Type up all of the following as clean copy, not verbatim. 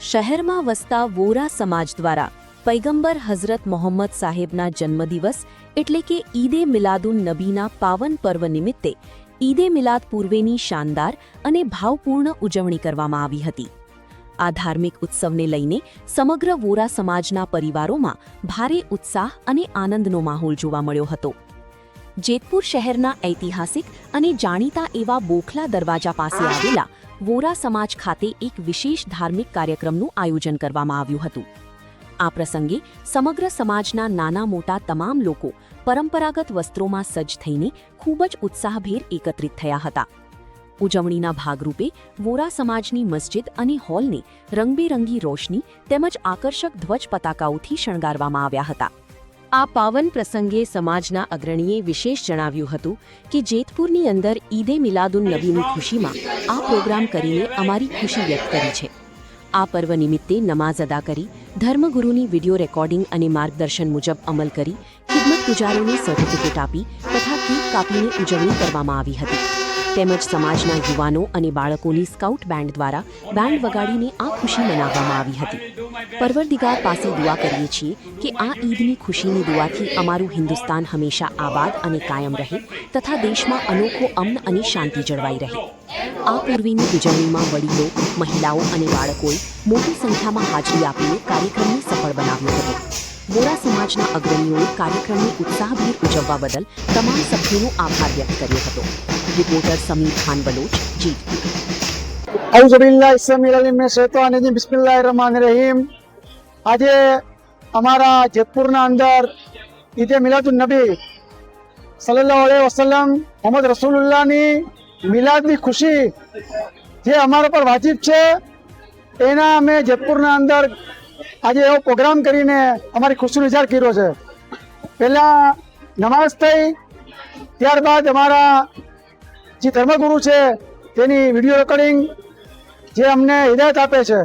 શહેરમાં વસતા વોરા સમાજ દ્વારા પૈગંબર હઝરત મોહમ્મદ સાહેબના જન્મદિવસ એટલે કે ઈદે મિલાદુન નબીના પાવન પર્વ નિમિત્તે ઈદે મિલાદ પૂર્વેની શાનદાર અને ભાવપૂર્ણ ઉજવણી કરવામાં આવી હતી। આ ધાર્મિક ઉત્સવને લઈને સમગ્ર વોરા સમાજના પરિવારોમાં ભારે ઉત્સાહ અને આનંદનો માહોલ જોવા મળ્યો હતો। જેતપુર શહેરના ઐતિહાસિક અને જાણીતા એવા બોખલા દરવાજા પાસે આવેલા વોરા સમાજ ખાતે એક વિશેષ ધાર્મિક કાર્યક્રમનું આયોજન કરવામાં આવ્યું હતું। આ પ્રસંગે સમગ્ર સમાજના નાના મોટા તમામ લોકો પરંપરાગત વસ્ત્રોમાં સજ્જ થઈને ખૂબ જ ઉત્સાહભેર એકત્રિત થયા હતા। ઉજવણીના ભાગરૂપે વોરા સમાજની મસ્જિદ અને હોલને રંગબેરંગી રોશની તેમજ આકર્ષક ધ્વજ પતાકાઓથી શણગારવામાં આવ્યા હતા। આ પાવન પ્રસંગે સમાજના અગ્રણીએ વિશેષ જણાવ્યું હતું કે જેતપુરની અંદર ઈદે મિલાદુન નબીની ખુશીમાં આ પ્રોગ્રામ કરીને અમારી ખુશી વ્યક્ત કરી છે। આ પર્વ નિમિત્તે નમાઝ અદા કરી ધર્મગુરુની વિડિયો રેકોર્ડિંગ અને માર્ગદર્શન મુજબ અમલ કરી ખિદમત ગુજારોને સર્ટિફિકેટ આપી તથા કેક કાપીને ઉજવણી કરવામાં આવી હતી। તેમજ સમાજના યુવાનો અને બાળકોની સ્કાઉટ બેન્ડ દ્વારા બેન્ડ વગાડીને આ ખુશી મનાવવામાં આવી હતી। પરવરદિગાર પાસે દુઆ કરીએ છીએ કે આ ઈદની ખુશીની દુઆથી અમારું હિન્દુસ્તાન હંમેશા આબાદ અને કાયમ રહે તથા દેશમાં અનોખો અમન અને શાંતિ જળવાઈ રહે। આ પૂર્વેની ઉજવણીમાં વડીલો, મહિલાઓ અને બાળકોએ મોટી સંખ્યામાં હાજરી આપીને કાર્યક્રમને સફળ બનાવ્યો હતો। વોરા સમાજના અગ્રણીઓએ કાર્યક્રમને ઉત્સાહભેર ઉજવવા બદલ તમામ સભ્યોનો આભાર વ્યક્ત કર્યો હતો। રિપોર્ટર સમીર ખાન બલોચ, જેતપુર। બિસ્મિલ્લાહિર્રહમાનિર્રહીમ। આજે અમારા જેતપુરના અંદર ઈદે મિલાદુન નબી સલ્લલ્લાહુ અલૈહિ વસલ્લમ મોહમ્મદ રસૂલુલ્લાહની મિલાદની ખુશી જે અમારા પર વાજિબ છે એના અમે જેતપુરના અંદર આજે એવો પ્રોગ્રામ કરીને અમારી ખુશીનો ઇઝહાર કર્યો છે। પહેલાં નમાઝ થઈ, ત્યારબાદ અમારા જે ધર્મગુરુ છે તેની વિડીયો રેકોર્ડિંગ જે અમને હિદાયત આપે છે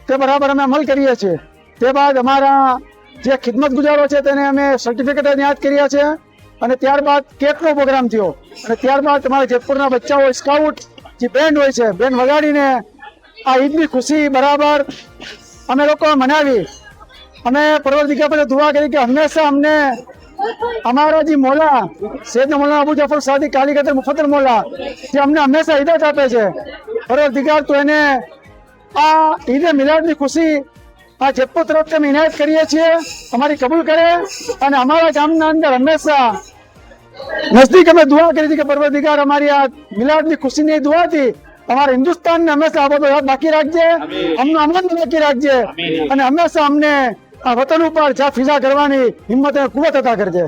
તે બરાબર અમે અમલ કરીએ છીએ। તે બાદ અમારા જે ખિદમત ગુજારો છે તેને અમે સર્ટિફિકેટ યાદ કર્યા છે અને ત્યારબાદ કેકનો પ્રોગ્રામ થયો અને ત્યારબાદ તમારા જેતપુરના બચ્ચાઓ સ્કાઉટ જે બેન્ડ હોય છે બેન્ડ વગાડીને આ ઈદની ખુશી બરાબર અમે લોકો મનાવી। અમે પરવરદિગાર પાસે દુઆ કરી કે હંમેશા અમને અમારા જે મોલા સૈયદના મૌલાના અબુ જાફર સાદિક કાલીકદર મુફદ્દલ મોલા જે અમને હંમેશા હિદાયત આપે છે, પરવરદિગાર તો એને આ ઈદે મિલાદની ખુશી આ જેતપુર તરફથી અમે ઇનાયત કરીએ છીએ, અમારી કબૂલ કરે અને અમારા ગામના અંદર હંમેશા નજદીક અમે દુઆ કરી હતી કે પરવરદિગાર અમારી આ મિલાદની ખુશીની દુઆથી અમારા હિન્દુસ્તાનને હંમેશા આબાદ બાકી રાખજે, અમનો આનંદ બાકી રાખજે અને હંમેશા અમને આ વતન ઉપર જા ફિઝા કરવાની હિંમત અને કુવત અતા કરજે।